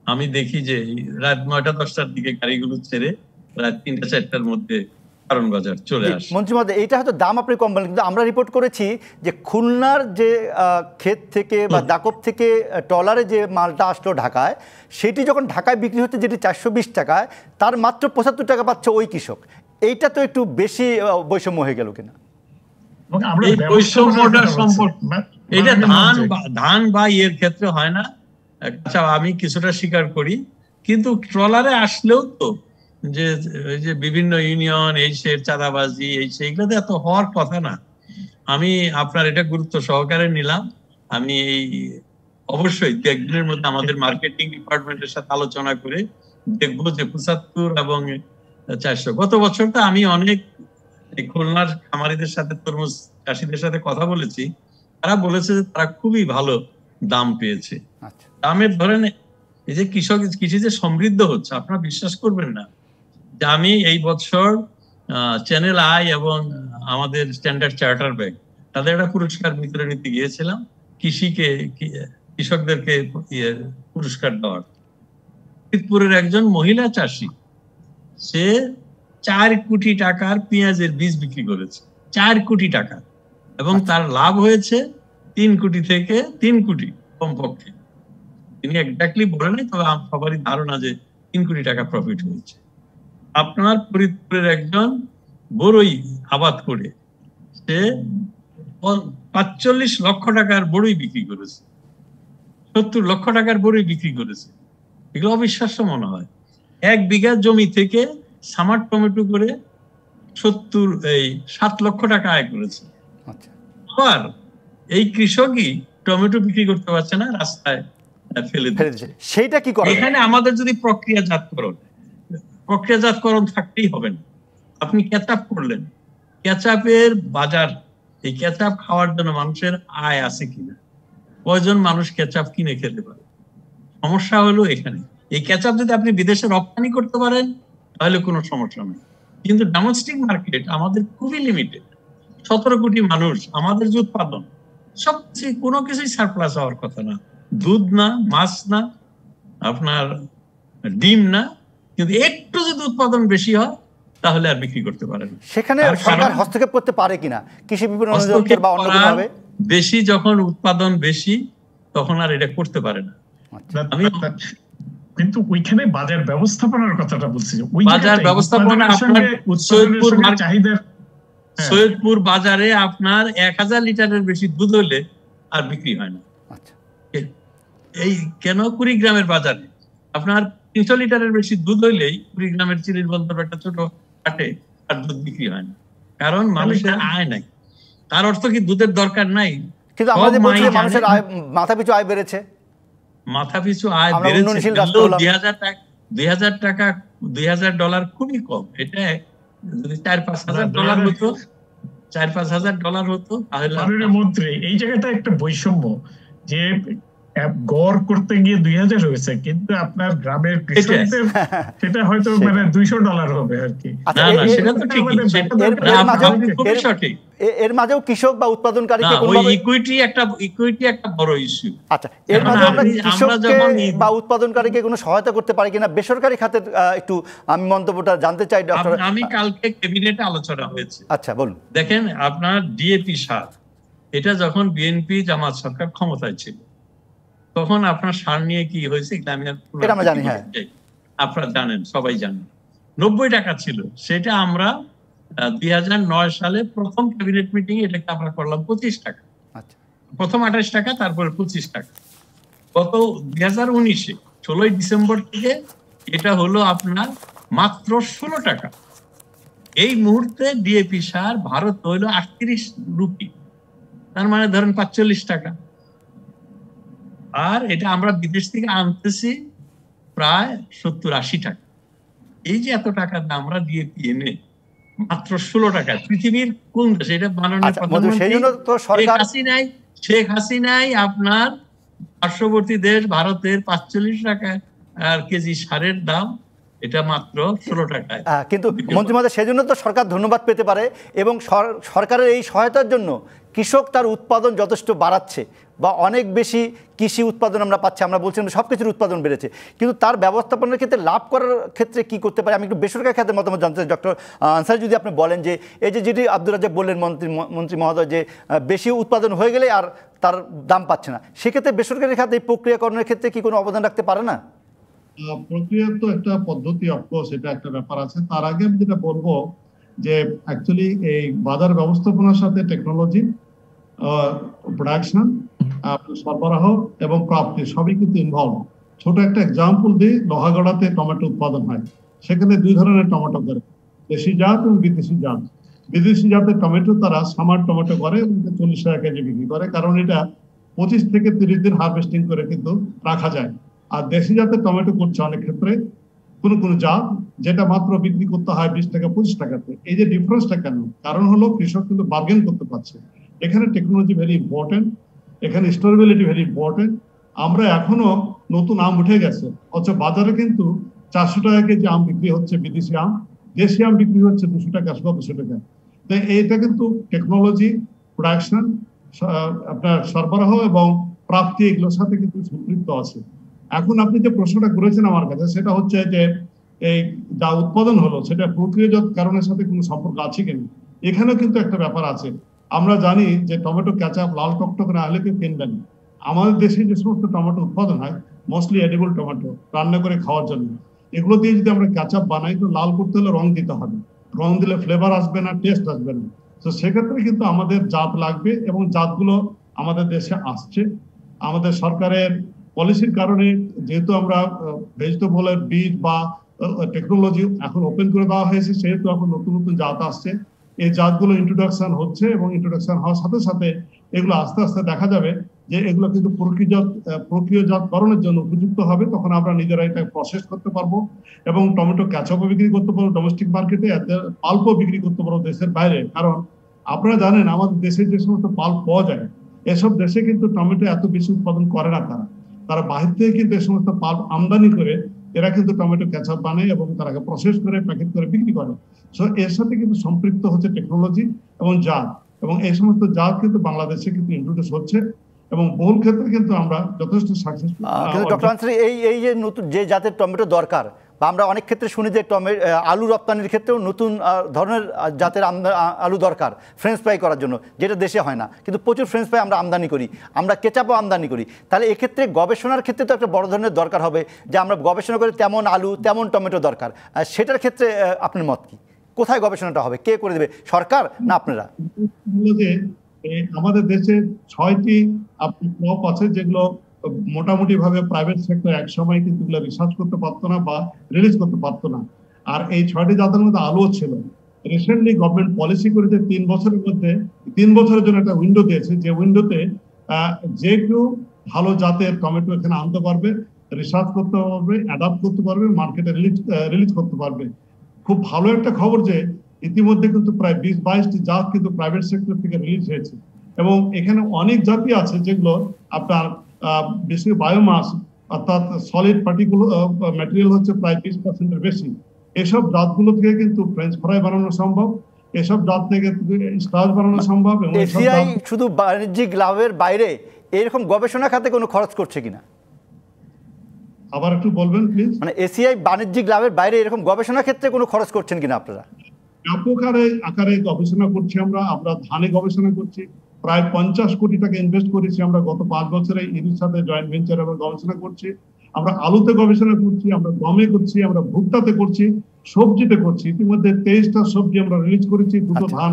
আমি দেখি যে রাত 9টা-10টার দিকে গাড়িগুলো ছেড়ে রাত 3টা-4টার মধ্যে কারণ বাজার চলে আসে। মন্ত্রী মহোদয়, এইটা হয়তো দাম আপনি কম বলেন, কিন্তু আমরা রিপোর্ট করেছি যে খুলনার যে ক্ষেত থেকে বা দাকব থেকে ট্রলারে যে মালটা আসলো ঢাকায়, সেটি যখন ঢাকায় বিক্রি হচ্ছে যেটি 420 টাকায়, তার মাত্র 75 টাকা পাচ্ছে ওই কৃষক। এইটা তো একটু বেশি বৈষম্য হয়ে গেল কিনা? এই বৈষম্যটা সম্পর্ক এটা ধান বা এর ক্ষেত্রে হয় না। আচ্ছা, আমি কিছুটা স্বীকার করি, কিন্তু ট্রলারে আসলেও তো যে বিভিন্ন ইউনিয়ন, এই সে চাঁদাবাজি, এই সেইগুলোতে এত হওয়ার কথা না। আমি আপনার এটা গুরুত্ব সহকারে নিলাম। আমি এই অবশ্যই একদিনের মধ্যে আমাদের মার্কেটিং ডিপার্টমেন্টের সাথে আলোচনা করে দেখবো যে 75 এবং 400। গত বছর তো আমি অনেক খুলনার খামারিদের সাথে, তরমুজ চাষিদের সাথে কথা বলেছি, তারা বলেছে যে তারা খুবই ভালো দাম পেয়েছে। দামের ধরেন এই যে কৃষি যে সমৃদ্ধ হচ্ছে, আপনারা বিশ্বাস করবেন না যে আমি এই বছর চ্যানেল আই এবং আমাদের স্ট্যান্ডার্ড চার্টার ব্যাংক তাদের একটা পুরস্কার বিতরণ নিতে গিয়েছিলাম, কৃষকদেরকে পুরস্কার দেওয়ার। ফরিদপুরের একজন মহিলা চাষি, সে 4 কোটি টাকার পেঁয়াজের বীজ বিক্রি করেছে, 4 কোটি টাকা, এবং তার লাভ হয়েছে 3 কোটি থেকে 3 কোটি কমপক্ষে। তিনি এক্স্যাক্টলি বলেন নাই, তবে সবারই ধারণা যে 3 কোটি টাকা প্রফিট হয়েছে। আপনার ফরিদপুরের একজন বড়ই আবাদ করে সে 45 লক্ষ টাকার বড়ই বিক্রি করেছে, 70 লক্ষ টাকার বড়ই বিক্রি করেছে। এগুলো অবিশ্বাস্য মনে হয়। 1 বিঘা জমি থেকে সামার টমেটো করে 7 লক্ষ টাকা আয় করেছে। আবার এই কৃষকই টমেটো বিক্রি করতে পারছে না, রাস্তায় ফেলে দিচ্ছে। সেইটা কি করে? এখানে আমাদের যদি প্রক্রিয়াজাতকরণ থাকতেই হবে না। আপনি কেচাপ করলেন, কেচাপের বাজার, এই কেচাপ খাওয়ার জন্য মানুষের আয় আছে কিনা, কয়জন মানুষ কেচাপ কিনে খেতে পারে? সমস্যা হলো এখানে। এই কেচাপ যদি আপনি বিদেশে রপ্তানি করতে পারেন তাহলে কোনো সমস্যা নেই, কিন্তু ডোমেস্টিক মার্কেট আমাদের খুবই লিমিটেড। 17 কোটি মানুষ, আমাদের যে উৎপাদন সবচেয়ে কোনো কিছুই সারপ্লাস হওয়ার কথা না। দুধ না, মাছ না, আপনার ডিম না, কিন্তু একটু যদি উৎপাদন বেশি হয় তাহলে আর বিক্রি করতে পারে না। সেখানে সরকার হস্তক্ষেপ করতে পারে কিনা কৃষি বিপণন অধিদপ্তর বা অন্য কোনোভাবে? বেশি যখন উৎপাদন বেশি তখন আর এটা করতে পারে না। আমি কিন্তু ওইখানে বাজার ব্যবস্থাপনার কথাটা বলছি। বাজার ব্যবস্থাপনা আপনার সৈয়দপুর বাজারে আপনার 1000 লিটারের বেশি দুধ হলে আর বিক্রি হয় না। এই কেন কুড়িগ্রামের বাজারে আপনার 300 লিটারের বেশি দুধ হইলেই কুড়িগ্রামের চিরির বন্দর একটা ছোট হাটে আর দুধ বিক্রি হয় না, কারণ মানুষের আয় নাই। তার অর্থ কি দুধের দরকার নাই? কিন্তু আমরা যে বলছি মানুষের আয়, মাথাপিছু আয় বেড়েছে, মাথাপিছু আয় বেড়েছে। 2000 ডলার খুবই কম। এটা যদি 4-5 হাজার ডলার হতো, 4-5 হাজার ডলার হতো তাহলে। মন্ত্রী, এই জায়গাটা একটা বৈষম্য যে গড় করতে গিয়ে 2000 হয়েছে, কিন্তু আপনার গ্রামের কৃষকদের সেটা হয়তো মানে $200 হবে আর কি। সেটা তো ঠিক, এর মাঝেও কৃষক বা উৎপাদনকারীকে ইকুইটি একটা বড় ইস্যু। আচ্ছা, এর মাঝে আমরা কৃষককে বা উৎপাদনকারীকে কোনো সহায়তা করতে পারি কিনা বেসরকারি খাতের একটু আমি মন্তব্যটা জানতে চাই ডক্টর। আমি কালকে ক্যাবিনেটে আলোচনা হয়েছে। আচ্ছা বলুন। দেখেন, আপনার ডিএপি সার এটা যখন বিএনপি জামাত সরকার ক্ষমতায় ছিল, তখন আপনার সার নিয়ে কি হয়েছে আমি আমরা জানি। হ্যাঁ, আপনারা জানেন, সবাই জানেন। 90 টাকা ছিল, সেটা আমরা 2009 সালে প্রথম ক্যাবিনেট মিটিং এটাকে আমরা করলাম 25 টাকা। আচ্ছা, প্রথম 28 টাকা, তারপরে 25 টাকা। গত 2019-এ 16 ডিসেম্বর থেকে এটা হলো আপনার মাত্র 16 টাকা। এই মুহূর্তে ডিএপি সার ভারত হইলো 38 রুপি, তার মানে ধরেন 45 টাকা। আর এটা আমরা বিদেশ থেকে আনতেছি প্রায় 70-80 টাকা। এই যে এত টাকার দাম আমরা ডিএপি এনে মাত্র 16 টাকা, পৃথিবীর কোন দেশে? এটা মাননীয় প্রধানমন্ত্রী শেখ হাসিনাই আপনার পার্শ্ববর্তী দেশ ভারতের 45 টাকা আর কেজি সারের দাম, এটা মাত্র 16 টাকায়। কিন্তু মন্ত্রী মহোদয়, সেজন্য তো সরকার ধন্যবাদ পেতে পারে, এবং সরকারের এই সহায়তার জন্য কৃষক তার উৎপাদন যথেষ্ট বাড়াচ্ছে বা অনেক বেশি কৃষি উৎপাদন আমরা পাচ্ছি। আমরা বলছিলাম সব কিছুর উৎপাদন বেড়েছে, কিন্তু তার ব্যবস্থাপনার ক্ষেত্রে লাভ করার ক্ষেত্রে কি করতে পারে? আমি একটু বেসরকারি খাতের মতামত জানতে চাই। ডক্টর আনসারী, যদি আপনি বলেন যে এই যে যেটি আব্দুর রাজ্জাক বললেন মন্ত্রী মহোদয়, যে বেশি উৎপাদন হয়ে গেলে আর তার দাম পাচ্ছে না, সেক্ষেত্রে বেসরকারি খাতে এই প্রক্রিয়াকরণের ক্ষেত্রে কি কোনো অবদান রাখতে পারে না? প্রক্রিয়া তো একটা পদ্ধতি, অফকোর্স এটা একটা ব্যাপার আছে। তার আগে আমি যেটা বলবো যে অ্যাকচুয়ালি এই বাজার ব্যবস্থাপনার সাথে টেকনোলজি, প্রোডাকশন, সরবরাহ এবং প্রাপ্তি সবই কিন্তু ইনভলভ। ছোট একটা এক্সাম্পল দিই, লোহাগড়াতে টমেটো উৎপাদন হয়, সেখানে দুই ধরনের টমেটো করে, দেশি জাত এবং বিদেশি জাত। বিদেশি জাতের টমেটো তারা সামার টমেটো করে, 40 টাকা কেজি বিক্রি করে, কারণ এটা 25 থেকে 30 দিন হারভেস্টিং করে কিন্তু রাখা যায়। আর দেশি জাতের টমেটো করছে অনেক ক্ষেত্রে কোন জাত, যেটা মাত্র বিক্রি করতে হয় 20 টাকা 25 টাকাতে। এই যে ডিফারেন্সটা কেন? কারণ হলো কৃষক কিন্তু বার্গেন করতে পারছে। এখানে টেকনোলজি ভেরি ইম্পর্টেন্ট, এখানে স্টোরেবিলিটি ভেরি ইম্পর্টেন্ট। আমরা এখনো নতুন আম উঠে গেছে, অথচ বাজারে কিন্তু 400 টাকা কেজি আম বিক্রি হচ্ছে বিদেশি আম, দেশি আম বিক্রি হচ্ছে 200 টাকা 150 টাকা। তাই এইটা কিন্তু টেকনোলজি, প্রোডাকশন, আপনার সরবরাহ এবং প্রাপ্তি এগুলোর সাথে কিন্তু সম্পৃক্ত আছে। এখন আপনি যে প্রশ্নটা করেছেন আমার কাছে, সেটা হচ্ছে যে এই যা উৎপাদন হলো সেটা প্রক্রিয়াজাত কারণের সাথে কোনো সম্পর্ক আছে কিনা। এখানেও কিন্তু একটা ব্যাপার আছে। আমরা জানি যে টমেটো ক্যাচআপ লাল টকটকে না হলে কেউ কিনবেন। আমাদের দেশে যে সমস্ত টমেটো উৎপাদন হয় মোস্টলি এডিবল টমেটো, রান্না করে খাওয়ার জন্য। এগুলো দিয়ে যদি আমরা ক্যাচআপ বানাই, তো লাল করতে হলে রং দিতে হবে, রং দিলে ফ্লেভার আসবে না, টেস্ট আসবে না। তো সেক্ষেত্রে কিন্তু আমাদের জাত লাগবে, এবং জাতগুলো আমাদের দেশে আসছে। আমাদের সরকারের পলিসির কারণে, যেহেতু আমরা ভেজিটেবলের বীজ বা টেকনোলজি এখন ওপেন করে দেওয়া হয়েছে, সেহেতু এখন নতুন নতুন জাত আসছে। এই জাতগুলো ইন্ট্রোডাকশন হচ্ছে, এবং ইন্ট্রোডাকশন হওয়ার সাথে সাথে এগুলো আস্তে আস্তে দেখা যাবে যে এগুলো কিন্তু প্রক্রিয়াজাতকরণের জন্য উপযুক্ত হবে। তখন আমরা নিজেরা এটা প্রসেস করতে পারবো, এবং টমেটো ক্যাচআপও বিক্রি করতে পারবো ডোমেস্টিক মার্কেটে, পাল্পও বিক্রি করতে পারবো দেশের বাইরে। কারণ আপনারা জানেন আমাদের দেশে যে সমস্ত পাল্প পাওয়া যায়, এসব দেশে কিন্তু টমেটো এত বেশি উৎপাদন করে না। তারা বাহির থেকে কিন্তু এই সমস্ত পাল্প আমদানি করে এরা কিন্তু টমেটো ক্যাচআপ বানায় এবং তারাকে প্রসেস করে প্যাকেট করে বিক্রি করে। সো এর সাথে কিন্তু সম্পৃক্ত হচ্ছে টেকনোলজি এবং জাত, এবং এই সমস্ত জাত কিন্তু বাংলাদেশে কিন্তু ইন্ট্রোডিউস হচ্ছে, এবং বহুল ক্ষেত্রে কিন্তু আমরা যথেষ্ট সাকসেসফুল। ডক্টর আনসারী, এই যে নতুন যে জাতের টমেটো দরকার, বা আমরা অনেক ক্ষেত্রে শুনি যে আলু রপ্তানির ক্ষেত্রেও নতুন ধরনের জাতের আলু দরকার ফ্রেঞ্চ ফ্রাই করার জন্য, যেটা দেশে হয় না, কিন্তু প্রচুর ফ্রেঞ্চ ফ্রাই আমরা আমদানি করি, আমরা কেচাপও আমদানি করি। তাহলে এক্ষেত্রে গবেষণার ক্ষেত্রে তো একটা বড় ধরনের দরকার হবে, যে আমরা গবেষণা করে তেমন আলু তেমন টমেটো দরকার। সেটার ক্ষেত্রে আপনার মত কি? কোথায় গবেষণাটা হবে? কে করে দেবে, সরকার না আপনারা? আমাদের দেশে 6টি ক্রপ আছে যেগুলো মোটামুটি ভাবে প্রাইভেট সেক্টর এক সময় কিন্তু রিসার্চ করতে পারতো না বা রিলিজ করতে পারতো না। আর এই 6টি জাতের মধ্যে আলুও ছিল। রিসেন্টলি গভর্নমেন্ট পলিসি করেছে 3 বছরের মধ্যে 3 বছরের জন্য একটা উইন্ডো দিয়েছে, যে উইন্ডোতে যে কেউ ভালো জাতের টমেটো এখানে আনতে পারবে, রিসার্চ করতে পারবে, অ্যাডাপ্ট করতে পারবে, মার্কেটে রিলিজ করতে পারবে। খুব ভালো একটা খবর যে ইতিমধ্যে কিন্তু প্রায় 20-22টি জাত কিন্তু প্রাইভেট সেক্টর থেকে রিলিজ হয়েছে, এবং এখানে অনেক জাতি আছে যেগুলো আপনার বেশি বায়োমাস, অর্থাৎ সলিড পার্টিকুলার ম্যাটেরিয়াল হচ্ছে প্রায় 20%-এর বেশি। এসব জাতগুলো থেকে কিন্তু ফ্রেঞ্চ ফ্রাই বানানো সম্ভব, এসব জাত থেকে স্টার্চ বানানো সম্ভব। এবং এসিআই শুধু বাণিজ্যিক লাভের বাইরে এরকম গবেষণা খাতে কোনো খরচ করছে কিনা? আবার একটু বলবেন প্লিজ। মানে এসিআই বাণিজ্যিক লাভের বাইরে এরকম গবেষণা ক্ষেত্রে কোনো খরচ করছেন কিনা আপনারা? ব্যাপক আকারে গবেষণা করছি আমরা ধানে গবেষণা করছি, প্রায় 50 কোটি টাকা ইনভেস্ট করেছি আমরা গত 5 বছরে। এর সাথে জয়েন্ট ভেঞ্চার আমরা গবেষণা করছি, আমরা আলুতে গবেষণা করছি, আমরা গমে করছি, আমরা ভুট্টাতে করছি, সবজিতে করছি। ইতিমধ্যে 23টা সবজি আমরা রিলিজ করেছি, 2টো ধান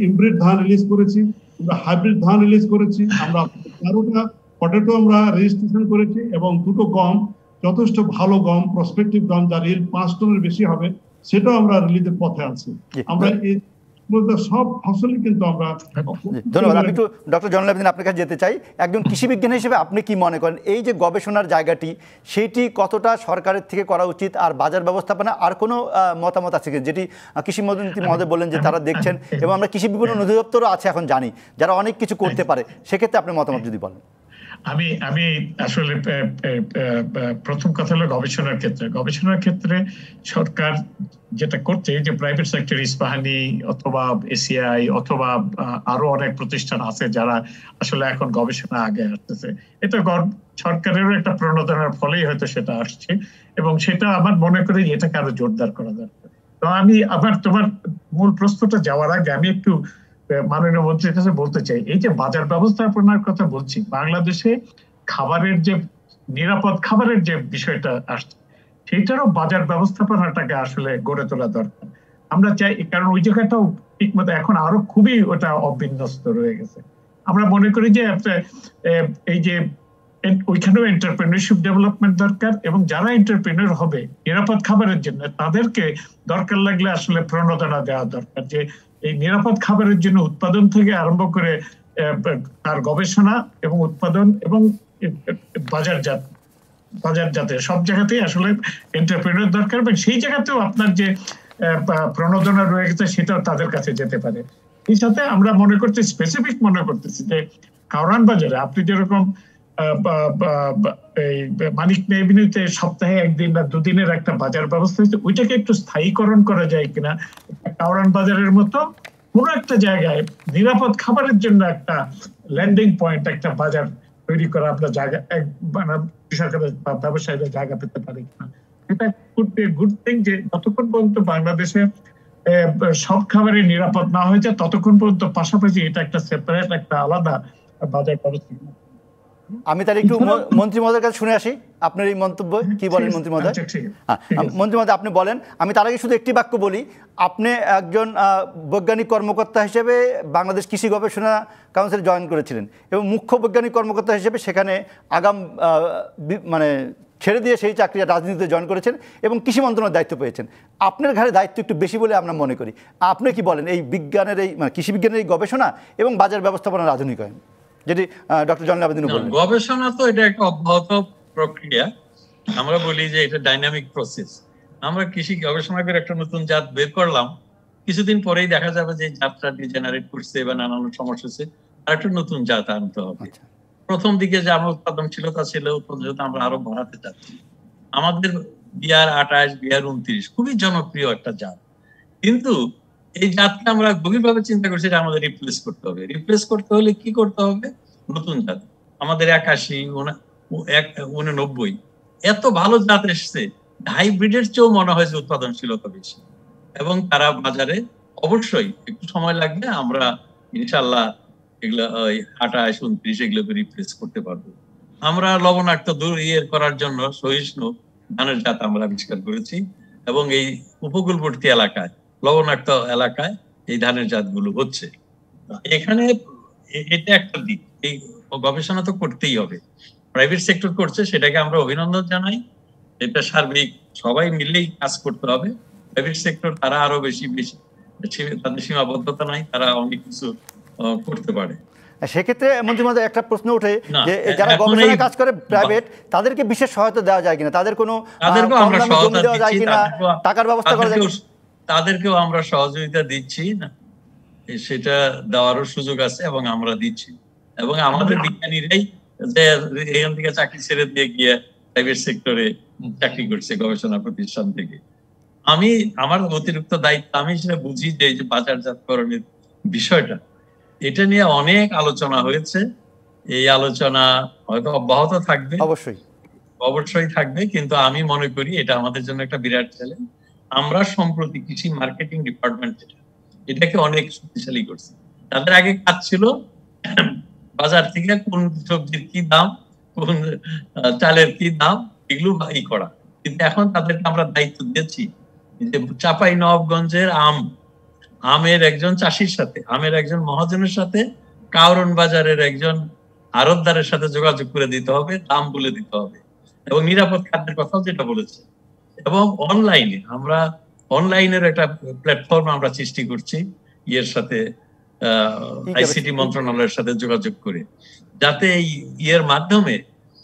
ইমব্রিড ধান রিলিজ করেছি, আমরা হাইব্রিড ধান রিলিজ করেছি, আমরা 13টা পটেটো আমরা রেজিস্ট্রেশন করেছি, এবং 2টো গম, যথেষ্ট ভালো গম, প্রসপেক্টিভ গম, যার রিল 5 টনের বেশি হবে, সেটাও আমরা রিলিজের পথে আছি। আমরা এই সব ফসলই কিন্তু আমরা। ধন্যবাদ। আমি একটু ডক্টর জয়নুল আবেদিন আপনার কাছে যেতে চাই। একজন কৃষি বিজ্ঞানী হিসেবে আপনি কি মনে করেন এই যে গবেষণার জায়গাটি, সেইটি কতটা সরকারের থেকে করা উচিত, আর বাজার ব্যবস্থাপনা আর কোনো মতামত আছে যেটি কৃষি মন্ত্রী মহোদয় বললেন যে তারা দেখছেন, এবং আমরা কৃষি বিপণন অধিদপ্তরও আছে এখন জানি, যারা অনেক কিছু করতে পারে, সেক্ষেত্রে আপনি মতামত যদি বলেন। আমি আসলে প্রথম কথা হলো গবেষণার ক্ষেত্রে সরকার যেটা করছে, যে প্রাইভেট সেক্টর, ইস্পাহানি অথবা এসিআই অথবা আরো অনেক প্রতিষ্ঠান আছে যারা আসলে এখন গবেষণা আগে আসতেছে, এটা সরকারেরও একটা প্রণোদনার ফলেই হয়তো সেটা আসছে, এবং সেটা আমার মনে করি এটাকে আরো জোরদার করা দরকার। তো আমি আবার তোমার মূল প্রশ্নটা যাওয়ার আগে আমি একটু মাননীয় মন্ত্রীর কাছে বলতে চাই, এই যে বাজার ব্যবস্থাপনার কথা বলছি, বাংলাদেশে খাবারের যে নিরাপদ খাবারের যে বিষয়টা আসছে, সেইটারও বাজার ব্যবস্থাপনাটাকে আসলে গড়ে তোলা দরকার। আমরা চাই, কারণ ওই জায়গাটাও ঠিক মতো এখন আরো খুবই ওটা অবিন্যস্ত রয়ে গেছে। আমরা মনে করি যে এই যে ওইখানেও এন্টারপ্রেনারশিপ ডেভেলপমেন্ট দরকার, এবং যারা এন্টারপ্রেনার হবে নিরাপদ খাবারের জন্য, তাদেরকে দরকার লাগলে আসলে প্রণোদনা দেওয়া দরকার, যে এই নিরাপদ খাবারের জন্য উৎপাদন থেকে আরম্ভ করে তার গবেষণা এবং উৎপাদন এবং বাজারজাতে সব জায়গাতেই আসলে এন্টারপ্রেনার দরকার, এবং সেই জায়গাতেও আপনার যে প্রণোদনা রয়ে গেছে সেটাও তাদের কাছে যেতে পারে। এই সাথে আমরা মনে করছি, স্পেসিফিক মনে করতেছি যে কারওয়ান বাজারে আপনি যেরকম এই মানিক এভিনিউতে সপ্তাহে 1 দিন বা 2 দিনের একটা বাজার ব্যবস্থা হয়েছে, ওইটাকে একটু স্থায়ীকরণ করা যায় কিনা, কারওয়ান বাজারের মতো কোনো একটা জায়গায় নিরাপদ খাবারের জন্য একটা ল্যান্ডিং পয়েন্ট, একটা বাজার তৈরি করা, আপনার জায়গা কৃষকেরা বা ব্যবসায়ীরা জায়গা পেতে পারে কিনা। এটা গুড থিং, যে যতক্ষণ পর্যন্ত বাংলাদেশে সব খাবারই নিরাপদ না হয়ে যায়, ততক্ষণ পর্যন্ত পাশাপাশি এটা একটা সেপারেট, একটা আলাদা বাজার ব্যবস্থা। আমি তাহলে একটু মন্ত্রী মহোদয়ের কাছে শুনে আসি আপনার এই মন্তব্য, কি বলেন মন্ত্রী মহোদয়? মন্ত্রী মহোদয় আপনি বলেন। আমি তার আগে শুধু একটি বাক্য বলি, আপনি একজন বৈজ্ঞানিক কর্মকর্তা হিসেবে বাংলাদেশ কৃষি গবেষণা কাউন্সিলে জয়েন করেছিলেন, এবং মুখ্য বৈজ্ঞানিক কর্মকর্তা হিসেবে সেখানে আগাম মানে ছেড়ে দিয়ে সেই চাকরি রাজনীতিতে জয়েন করেছেন, এবং কৃষি মন্ত্রণালয়ের দায়িত্ব পেয়েছেন। আপনার ঘাড়ে দায়িত্ব একটু বেশি বলে আমরা মনে করি। আপনি কি বলেন এই বিজ্ঞানের, এই মানে কৃষি বিজ্ঞানের এই গবেষণা এবং বাজার ব্যবস্থাপনার আধুনিকায়ন, যেটি ডক্টর জয়নুল আবেদিন বললেন? গবেষণা তো এটা একটা অব্যাহত প্রক্রিয়া, আমরা বলি যে এটা ডাইনামিক প্রসেস। আমরা কৃষি গবেষণা করে একটা নতুন জাত বের করলাম, কিছুদিন পরেই দেখা যাবে যে জাতটা ডিজেনারেট করছে বা নানান সমস্যা হচ্ছে, আর একটা নতুন জাত আনতে হবে। প্রথম দিকে যে আমার উৎপাদনশীলতা ছিল, উৎপাদনশীলতা আমরা আরো বাড়াতে চাচ্ছি। আমাদের বিআর 28, বিআর 29 খুবই জনপ্রিয় একটা জাত, কিন্তু এই জাতকে আমরা গভীরভাবে চিন্তা করছি যে আমাদের রিপ্লেস করতে হবে। রিপ্লেস করতে হলে কি করতে হবে? নতুন জাত। আমাদের 81, 89 এত ভালো জাত এসছে, হাইব্রিডের চেয়েও মনে হয় যে উৎপাদনশীলতা বেশি, এবং তারা বাজারে অবশ্যই একটু সময় লাগবে, আমরা ইনশাল্লাহ এগুলো 28, 29 এগুলোকে রিপ্লেস করতে পারবো। আমরা লবণাক্ত দূর করার জন্য সহিষ্ণু ধানের জাত আমরা আবিষ্কার করেছি, এবং এই উপকূলবর্তী এলাকায়, লবণাক্ত এলাকায় এই ধানের জাতগুলো হচ্ছে। এখানে এটা একটা দিক, এই গবেষণা তো করতেই হবে, প্রাইভেট সেক্টর করছে, সেটাকে আমরা অভিনন্দন জানাই। এটা সার্বিক সবাই মিলেই কাজ করতে হবে। প্রাইভেট সেক্টর তারা আরো বেশি তাদের সীমাবদ্ধতা নাই, তারা অনেক কিছু করতে পারে। সেক্ষেত্রে মন্ত্রী মহোদয় একটা প্রশ্ন ওঠে যে যারা গবেষণা কাজ করে প্রাইভেট, তাদেরকে বিশেষ সহায়তা দেওয়া যায় কিনা, তাদের কোনো জমি দেওয়া যায় কিনা, টাকার ব্যবস্থা করা যায়? তাদেরকেও আমরা সহযোগিতা দিচ্ছি না, সেটা দেওয়ারও সুযোগ আছে এবং আমরা দিচ্ছি। এবং আমাদের বিজ্ঞানীরাই যে এখান থেকে চাকরি ছেড়ে দিয়ে গিয়ে প্রাইভেট সেক্টরে চাকরি করছে গবেষণা প্রতিষ্ঠান থেকে। আমার অতিরিক্ত দায়িত্ব, আমি সেটা বুঝি যে এই যে বাজারজাতকরণের বিষয়টা, এটা নিয়ে অনেক আলোচনা হয়েছে। এই আলোচনা হয়তো অব্যাহত থাকবে, অবশ্যই থাকবে, কিন্তু আমি মনে করি এটা আমাদের জন্য একটা বিরাট চ্যালেঞ্জ। আমরা সম্প্রতি কৃষি মার্কেটিং ডিপার্টমেন্ট এটাকে অনেক শক্তিশালী করছি। তাদের আগে কাজ ছিল বাজার থেকে কোন সবজির কি দাম, কোন চালের কি দাম, এগুলো করা। কিন্তু এখন তাদেরকে আমরা দায়িত্ব দিয়েছি যে চাঁপাই নবাবগঞ্জের আমের একজন চাষির সাথে, আমের একজন মহাজনের সাথে কাউরন বাজারের একজন আড়তদারের সাথে যোগাযোগ করে দিতে হবে, দাম বলে দিতে হবে, এবং নিরাপদ খাদ্যের কথাও যেটা বলেছে। এবং অনলাইনের একটা প্ল্যাটফর্ম আমরা সৃষ্টি করছি ইয়ের সাথে, আইসিটি মন্ত্রণালয়ের সাথে যোগাযোগ করে, যাতে ইয়ের মাধ্যমে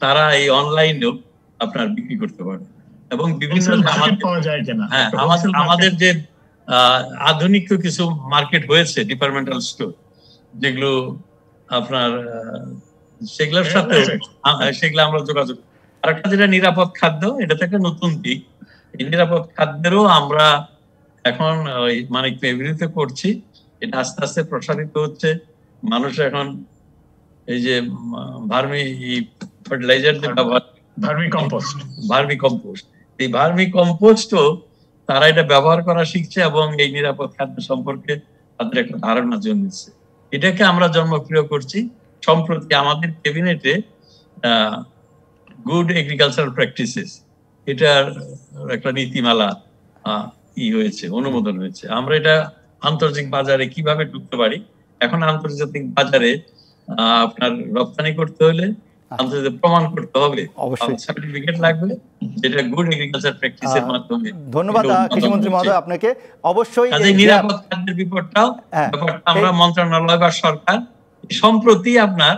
তারা এই অনলাইনেও আপনার বিক্রি করতে পারে। এবং বিভিন্ন হ্যাঁ আমাদের যে আধুনিক কিছু মার্কেট হয়েছে, ডিপার্টমেন্টাল স্টোর, যেগুলো আপনার সেগুলোর সাথে সেগুলো আমরা যোগাযোগ। আরেকটা যেটা নিরাপদ খাদ্য, এটা তো একটা নতুন দিক। এই নিরাপদ খাদ্যেরও আমরা এখন মানে বিরোধিতা করছি। এটা আস্তে আস্তে প্রসারিত হচ্ছে। মানুষ এখন এই যে ভার্মি ফার্টিলাইজার যে ব্যবহার, ভার্মি কম্পোস্ট, এই ভার্মি কম্পোস্টও তারা এটা ব্যবহার করা শিখছে এবং এই নিরাপদ খাদ্য সম্পর্কে তাদের একটা ধারণা জন্মেছে। এটাকে আমরা জন্মপ্রিয় করছি। সম্প্রতি আমাদের ক্যাবিনেটে গুড এগ্রিকালচারাল প্র্যাকটিসেস এটার একটা নীতিমালা হয়েছে, অনুমোদন হয়েছে। আমরা এটা আন্তর্জাতিক বাজারে কিভাবে ঢুকতে পারি, এখন আন্তর্জাতিক বাজারে আপনার রপ্তানি করতে হলে আন্তর্জাতিক প্রমাণ করতে হবে, সার্টিফিকেট লাগবে, যেটা গুড এগ্রিকালচার প্র্যাকটিসের মাধ্যমে। ধন্যবাদ কৃষিমন্ত্রী মহোদয় আপনাকে। অবশ্যই নিরাপদ খাদ্যের ব্যাপারটা আমরা মন্ত্রণালয় বা সরকার সম্প্রতি আপনার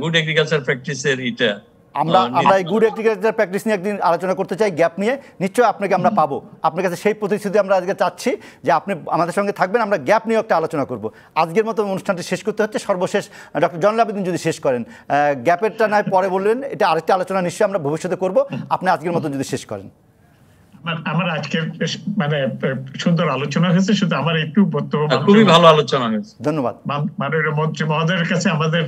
গুড এগ্রিকালচার প্র্যাকটিসের এটা আমরা এই গুড এগ্রিকালচার প্র্যাকটিস নিয়ে একদিন আলোচনা করতে চাই, গ্যাপ নিয়ে। নিশ্চয়ই আপনাকে আমরা পাবো। আপনার কাছে সেই প্রতিশ্রুতি আমরা আজকে চাচ্ছি যে আপনি আমাদের সঙ্গে থাকবেন, আমরা গ্যাপ নিয়ে একটা আলোচনা করব। আজকের মতো অনুষ্ঠানটি শেষ করতে হচ্ছে। সর্বশেষ ডক্টর জয়নুল আবেদিন যদি শেষ করেন, গ্যাপেরটা নয় পরে বললেন, এটা আরেকটা আলোচনা নিশ্চয়ই আমরা ভবিষ্যতে করব। আপনি আজকের মতো যদি শেষ করেন। আমার আজকে মানে সুন্দর আলোচনা হয়েছে, শুধু আমার একটু বক্তব্য, খুবই ভালো আলোচনা হয়েছে। ধন্যবাদ মাননীয় মন্ত্রী মহোদয়ের কাছে আমাদের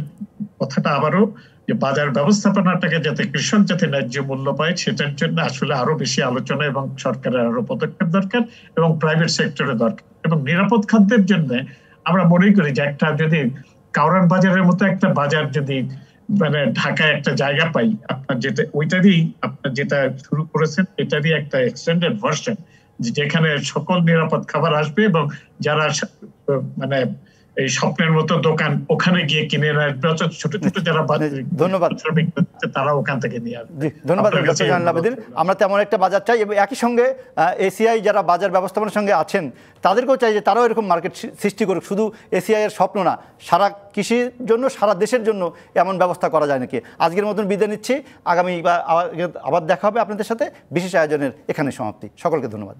কথাটা আবারও, যে বাজার ব্যবস্থাপনাটাকে যাতে কৃষক যাতে ন্যায্য মূল্য পায়, সেটার জন্য আসলে আরো বেশি আলোচনা এবং সরকারের আরো পদক্ষেপ দরকার এবং প্রাইভেট সেক্টরের দরকার। এবং নিরাপদ খাদ্যের জন্য আমরা মনে করি যে একটা যদি কাউরান বাজারের মতো একটা বাজার যদি মানে ঢাকায় একটা জায়গা পাই, আপনার যেটা ওইটারই আপনার যেটা শুরু করেছেন এটারই একটা এক্সটেন্ডেড ভার্সন, যেখানে সকল নিরাপদ খাবার আসবে এবং যারা মানে এই স্বপ্নের মতো দোকান ওখানে গিয়ে কিনে ছোট ছোট যারা ধন্যবাদ তারা ওখান থেকে নিয়ে আসবে। ধন্যবাদ ডক্টর জয়নুল আবেদিন। আমরা তেমন একটা বাজার চাই এবং একই সঙ্গে এসিআই যারা বাজার ব্যবস্থাপনার সঙ্গে আছেন তাদেরকেও চাই যে তারাও এরকম মার্কেট সৃষ্টি করুক। শুধু এসিআই এর স্বপ্ন না, সারা কৃষির জন্য, সারা দেশের জন্য এমন ব্যবস্থা করা যায় নাকি। আজকের মতন বিদায় নিচ্ছি। আগামী আবার দেখা হবে আপনাদের সাথে। বিশেষ আয়োজনের এখানে সমাপ্তি। সকলকে ধন্যবাদ।